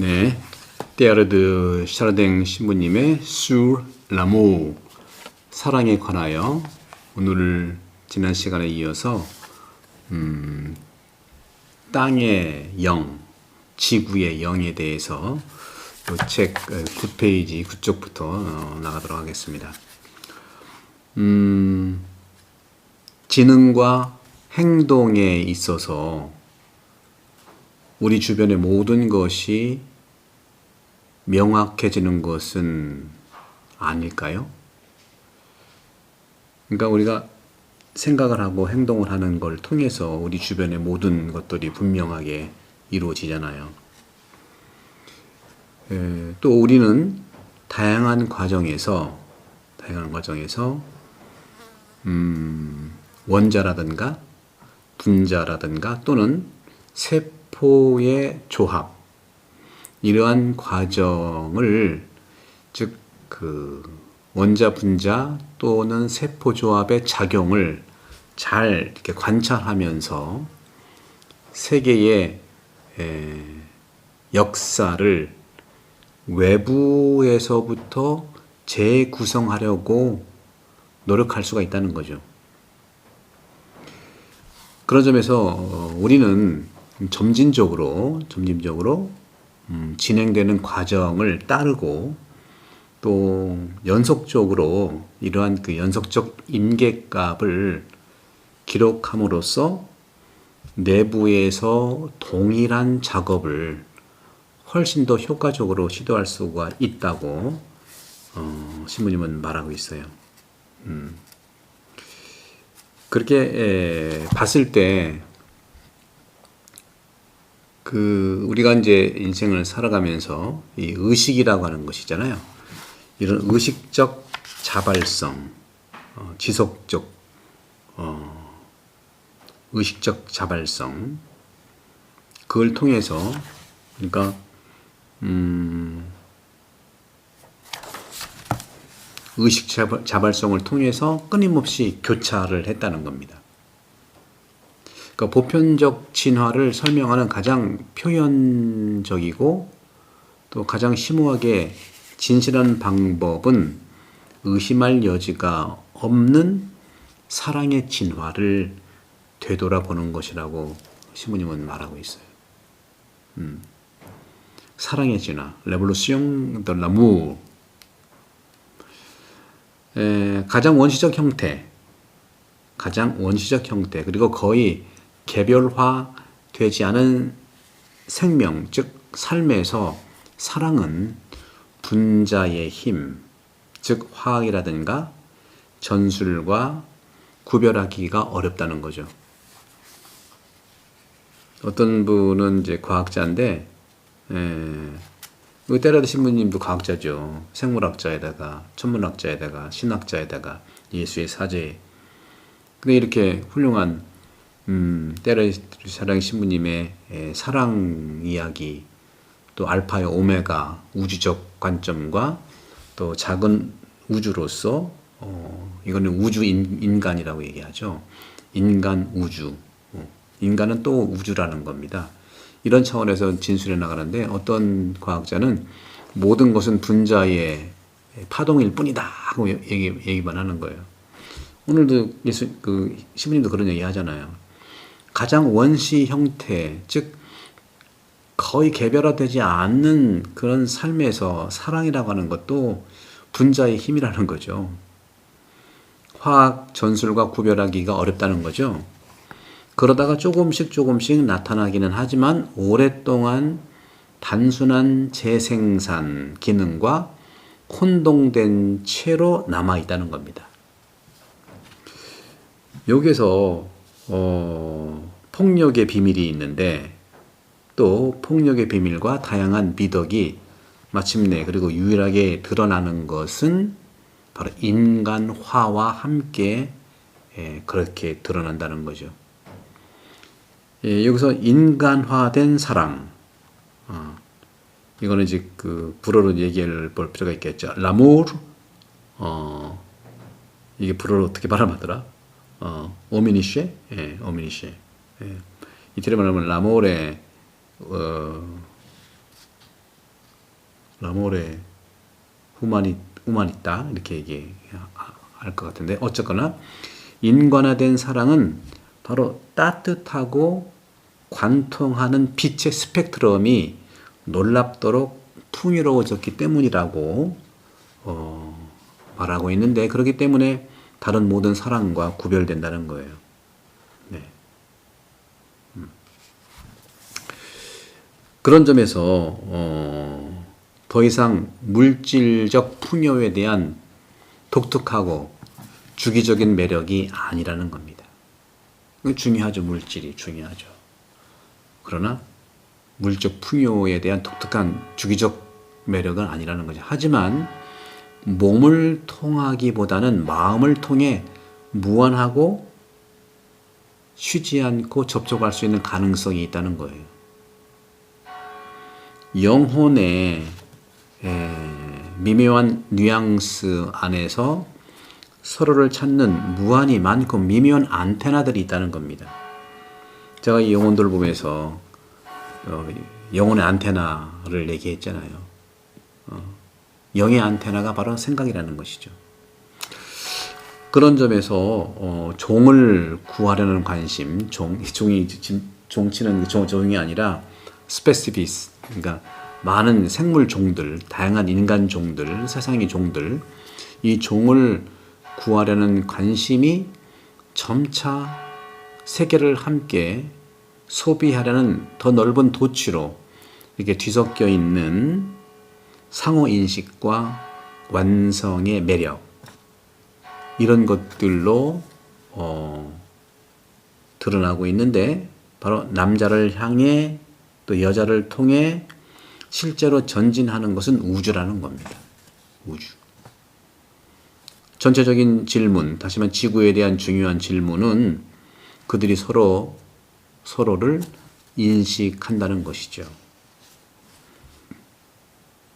네, 테아르드 샤르댕 신부님의 sur l'amour, 사랑에 관하여 오늘 지난 시간에 이어서 땅의 영, 지구의 영에 대해서 책 9페이지 9쪽부터 나가도록 하겠습니다. 지능과 행동에 있어서 우리 주변의 모든 것이 명확해지는 것은 아닐까요? 그러니까 우리가 생각을 하고 행동을 하는 걸 통해서 우리 주변의 모든 것들이 분명하게 이루어지잖아요. 또 우리는 다양한 과정에서 원자라든가 분자라든가 또는 세포의 조합, 이러한 과정을, 즉 원자 분자 또는 세포 조합의 작용을 잘 이렇게 관찰하면서 세계의 역사를 외부에서부터 재구성하려고 노력할 수가 있다는 거죠. 그런 점에서 우리는 점진적으로 진행되는 과정을 따르고 또 연속적으로 이러한 연속적 임계값을 기록함으로써 내부에서 동일한 작업을 훨씬 더 효과적으로 시도할 수가 있다고 신부님은 말하고 있어요. 그렇게 봤을 때 우리가 이제 인생을 살아가면서 이 의식이라고 하는 것이잖아요. 이런 의식적 자발성, 지속적 의식적 자발성, 그걸 통해서, 그러니까 의식 자발성을 통해서 끊임없이 교차를 했다는 겁니다. 그러니까 보편적 진화를 설명하는 가장 표현적이고 또 가장 심오하게 진실한 방법은 의심할 여지가 없는 사랑의 진화를 되돌아보는 것이라고 신부님은 말하고 있어요. 사랑의 진화, 레볼루시옹 더 라무, 가장 원시적 형태, 그리고 거의 개별화되지 않은 생명, 즉 삶에서 사랑은 분자의 힘, 즉 화학이라든가 전술과 구별하기가 어렵다는 거죠. 어떤 분은 이제 과학자인데, 테라드 신부님도 과학자죠. 생물학자에다가 천문학자에다가 신학자에다가 예수의 사제. 근데 이렇게 훌륭한 테라드 신부님의 사랑 이야기, 또 알파의 오메가 우주적 관점과 또 작은 우주로서 이거는 우주 인간이라고 얘기하죠. 인간 우주. 인간은 또 우주라는 겁니다. 이런 차원에서 진술해 나가는데, 어떤 과학자는 모든 것은 분자의 파동일 뿐이다 하고 얘기만 하는 거예요. 오늘도 신부님도 그런 얘기 하잖아요. 가장 원시 형태, 즉 거의 개별화되지 않는 그런 삶에서 사랑이라고 하는 것도 분자의 힘이라는 거죠. 화학 전술과 구별하기가 어렵다는 거죠. 그러다가 조금씩 나타나기는 하지만 오랫동안 단순한 재생산 기능과 혼동된 채로 남아있다는 겁니다. 여기서 폭력의 비밀이 있는데, 또 폭력의 비밀과 다양한 미덕이 마침내 그리고 유일하게 드러나는 것은 바로 인간화와 함께 그렇게 드러난다는 거죠. 여기서 인간화된 사랑, 이거는 이제 불어로 얘기해 볼 필요가 있겠죠. l'amour, 이게 불어로 어떻게 발음하더라? 오미니쉐? 오미니쉐. 이태리 말하면 l'amour의 라모레 후마니타 이렇게 얘기할 것 같은데, 어쨌거나 인간화된 사랑은 바로 따뜻하고 관통하는 빛의 스펙트럼이 놀랍도록 풍요로워졌기 때문이라고 말하고 있는데, 그렇기 때문에 다른 모든 사랑과 구별된다는 거예요. 네. 그런 점에서 더 이상 물질적 풍요에 대한 독특하고 주기적인 매력이 아니라는 겁니다. 중요하죠. 물질이 중요하죠. 그러나 물적 풍요에 대한 독특한 주기적 매력은 아니라는 거죠. 하지만 몸을 통하기보다는 마음을 통해 무한하고 쉬지 않고 접촉할 수 있는 가능성이 있다는 거예요. 영혼의 미묘한 뉘앙스 안에서 서로를 찾는 무한히 많고 미묘한 안테나들이 있다는 겁니다. 제가 이 영혼들을 보면서 영혼의 안테나를 얘기했잖아요. 영의 안테나가 바로 생각이라는 것이죠. 그런 점에서 종을 구하려는 관심, 종이 종치는 종이 아니라 스페시피스, 그러니까 많은 생물 종들, 다양한 인간 종들, 세상의 종들, 이 종을 구하려는 관심이 점차 세계를 함께 소비하려는 더 넓은 도취로 이렇게 뒤섞여 있는 상호인식과 완성의 매력, 이런 것들로 드러나고 있는데, 바로 남자를 향해 또 여자를 통해 실제로 전진하는 것은 우주라는 겁니다. 우주. 전체적인 질문, 다시 말해 지구에 대한 중요한 질문은 그들이 서로를 인식한다는 것이죠.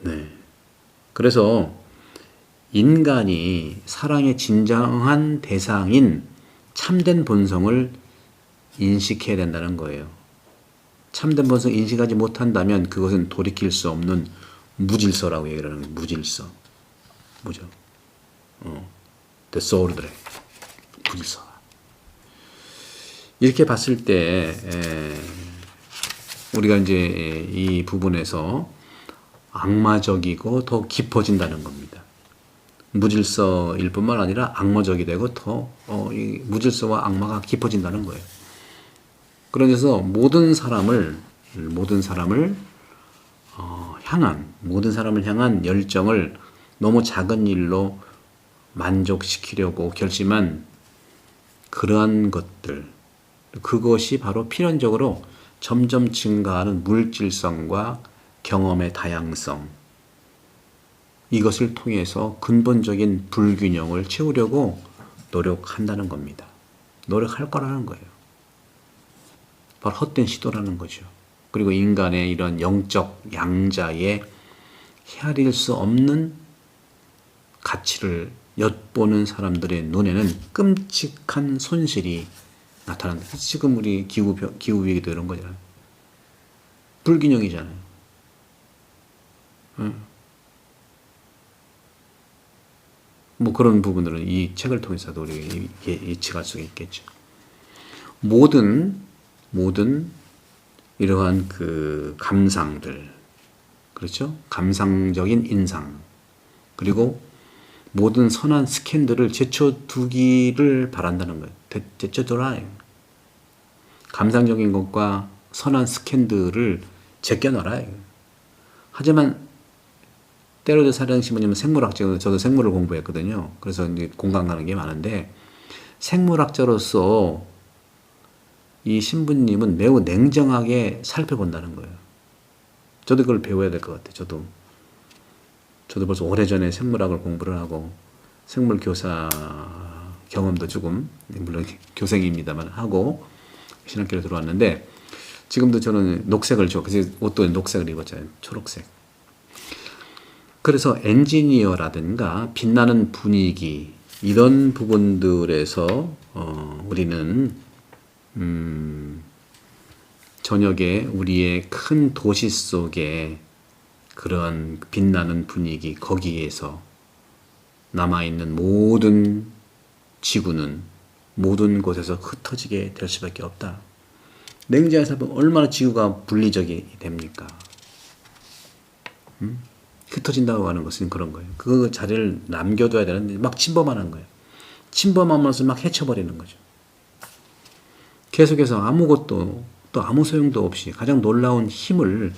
네. 그래서 인간이 사랑의 진정한 대상인 참된 본성을 인식해야 된다는 거예요. 참된 본성 인식하지 못한다면 그것은 돌이킬 수 없는 무질서라고 얘기를 하는 거예요. 무질서. 무죠. 데소르드레. 무질서. 이렇게 봤을 때 우리가 이제 이 부분에서 악마적이고 더 깊어진다는 겁니다. 무질서일 뿐만 아니라 악마적이 되고 더 이 무질서와 악마가 깊어진다는 거예요. 그래서 모든 사람을 향한 열정을 너무 작은 일로 만족시키려고 결심한 그러한 것들, 그것이 바로 필연적으로 점점 증가하는 물질성과 경험의 다양성, 이것을 통해서 근본적인 불균형을 채우려고 노력한다는 겁니다. 노력할 거라는 거예요. 바로 헛된 시도라는 거죠. 그리고 인간의 이런 영적 양자에 헤아릴 수 없는 가치를 엿보는 사람들의 눈에는 끔찍한 손실이 나타난다. 지금 우리 기후위기도 이런 거잖아요. 불균형이잖아요. 뭐 그런 부분들은 이 책을 통해서도 우리가 예측할 수 있겠죠. 모든 이러한 그 감상들, 그렇죠? 감상적인 인상, 그리고 모든 선한 스캔들을 제쳐두기를 바란다는 거예요. 제쳐둬라. 감상적인 것과 선한 스캔들을 제껴놔라. 하지만 때로도 사령 신부님은 생물학자로, 저도 생물을 공부했거든요. 그래서 이제 공감 가는 게 많은데, 생물학자로서 이 신부님은 매우 냉정하게 살펴본다는 거예요. 저도 그걸 배워야 될 것 같아요. 저도 벌써 오래전에 생물학을 공부를 하고 생물 교사 경험도 조금, 물론 교생입니다만 하고 신학교로 들어왔는데, 지금도 저는 녹색을 그래서 옷도 녹색을 입었잖아요. 초록색. 그래서 엔지니어라든가 빛나는 분위기, 이런 부분들에서 우리는 저녁에 우리의 큰 도시 속에 그런 빛나는 분위기 거기에서 남아있는 모든 지구는 모든 곳에서 흩어지게 될 수밖에 없다. 냉장에서 보면 얼마나 지구가 분리적이 됩니까? 흩어진다고 하는 것은 그런 거예요. 그 자리를 남겨둬야 되는데 막 침범하는 거예요. 침범하면서 막 해쳐버리는 거죠. 계속해서 아무것도 또 아무 소용도 없이 가장 놀라운 힘을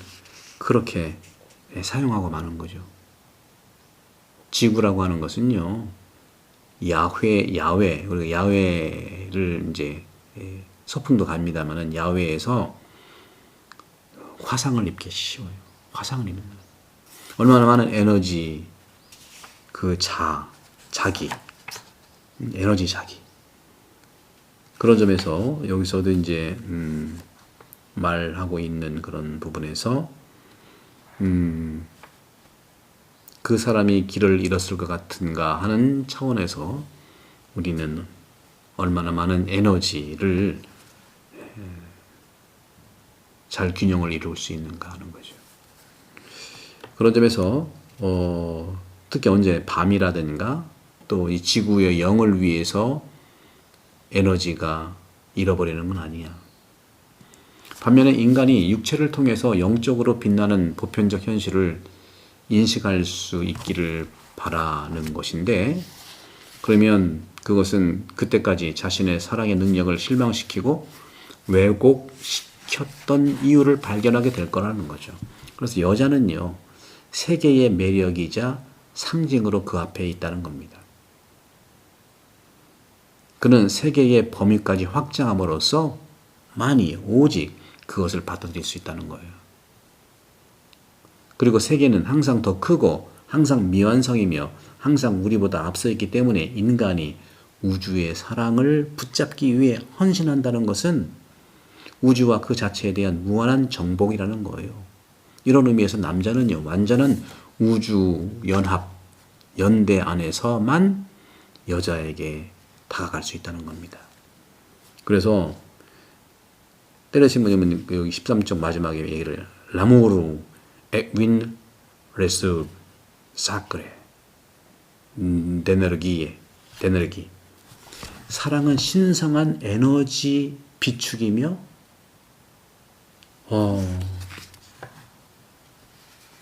그렇게 사용하고 마는 거죠. 지구라고 하는 것은요, 야훼, 우리가 야훼를 이제 소풍도 갑니다만은 야훼에서 화상을 입기 쉬워요. 화상을 입는 거예요. 얼마나 많은 에너지, 자기, 에너지 자기. 그런 점에서 여기서도 이제 말하고 있는 그런 부분에서 그 사람이 길을 잃었을 것 같은가 하는 차원에서 우리는 얼마나 많은 에너지를 잘 균형을 이룰 수 있는가 하는 거죠. 그런 점에서 특히 언제 밤이라든가 또 이 지구의 영을 위해서 에너지가 잃어버리는 건 아니야. 반면에 인간이 육체를 통해서 영적으로 빛나는 보편적 현실을 인식할 수 있기를 바라는 것인데, 그러면 그것은 그때까지 자신의 사랑의 능력을 실망시키고 왜곡시켰던 이유를 발견하게 될 거라는 거죠. 그래서 여자는요, 세계의 매력이자 상징으로 그 앞에 있다는 겁니다. 그는 세계의 범위까지 확장함으로써 오직 그것을 받아들일 수 있다는 거예요. 그리고 세계는 항상 더 크고 항상 미완성이며 항상 우리보다 앞서 있기 때문에 인간이 우주의 사랑을 붙잡기 위해 헌신한다는 것은 우주와 그 자체에 대한 무한한 정복이라는 거예요. 이런 의미에서 남자는요, 완전한 우주 연합, 연대 안에서만 여자에게 다가갈 수 있다는 겁니다. 그래서 때려친 뭐냐면 여기 13쪽 마지막에 얘기를 라모르 액윈 레스 사크레 데너기 사랑은 신성한 에너지 비축이며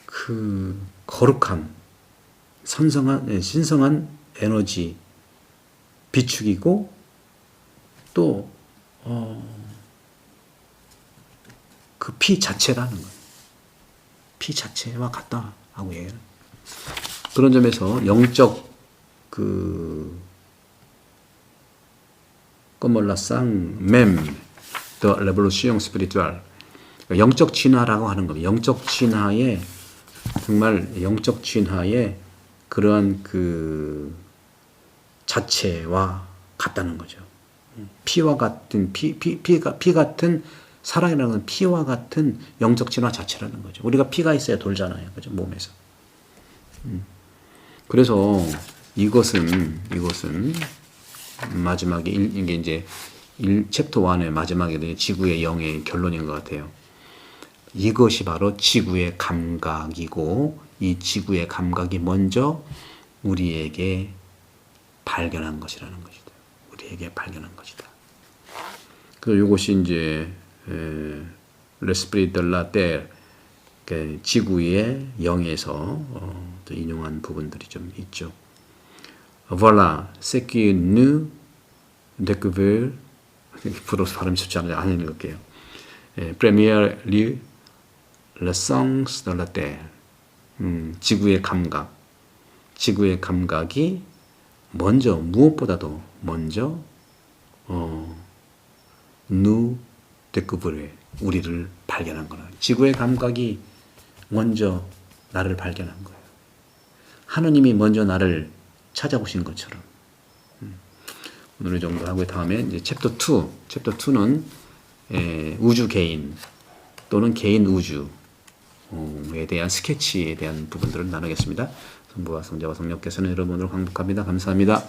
그 거룩한 신성한 에너지 비축이고 또 그 피 자체라는 거예요. 피 자체와 같다 하고 얘기해요. 그런 점에서 영적 comme la sang même de l'évolution spirituelle, 영적 진화라고 하는 겁니다. 영적 진화의 정말 영적 진화의 그러한 그 자체와 같다는 거죠. 피와 같은 피 같은 사랑이라는 건 피와 같은 영적 진화 자체라는 거죠. 우리가 피가 있어야 돌잖아요. 그죠? 몸에서. 그래서 이것은 마지막에 이게 이제 챕터 1의 마지막에 지구의 영의 결론인 것 같아요. 이것이 바로 지구의 감각이고 이 지구의 감각이 먼저 우리에게 발견한 것이라는 것이다. 우리에게 발견한 것이다. 그래서 이것이 이제 L'esprit de la terre, 지구의 영에서 또 인용한 부분들이 좀 있죠. Voilà ce que nous découvrons. 불어서 발음이 좋지 않아요. 안 읽을게요. Premier lieu, le sens de la terre. 지구의 감각. 지구의 감각이 먼저 무엇보다도 먼저 nous découvrir, 우리를 발견한 거라. 지구의 감각이 먼저 나를 발견한 거예요. 하느님이 먼저 나를 찾아오신 것처럼. 오늘 이 정도 하고 다음에 이제 챕터 2는 우주 개인 또는 개인 우주에 대한 스케치에 대한 부분들을 나누겠습니다. 성부와 성자와 성령께서는 여러분을 항복합니다. 감사합니다.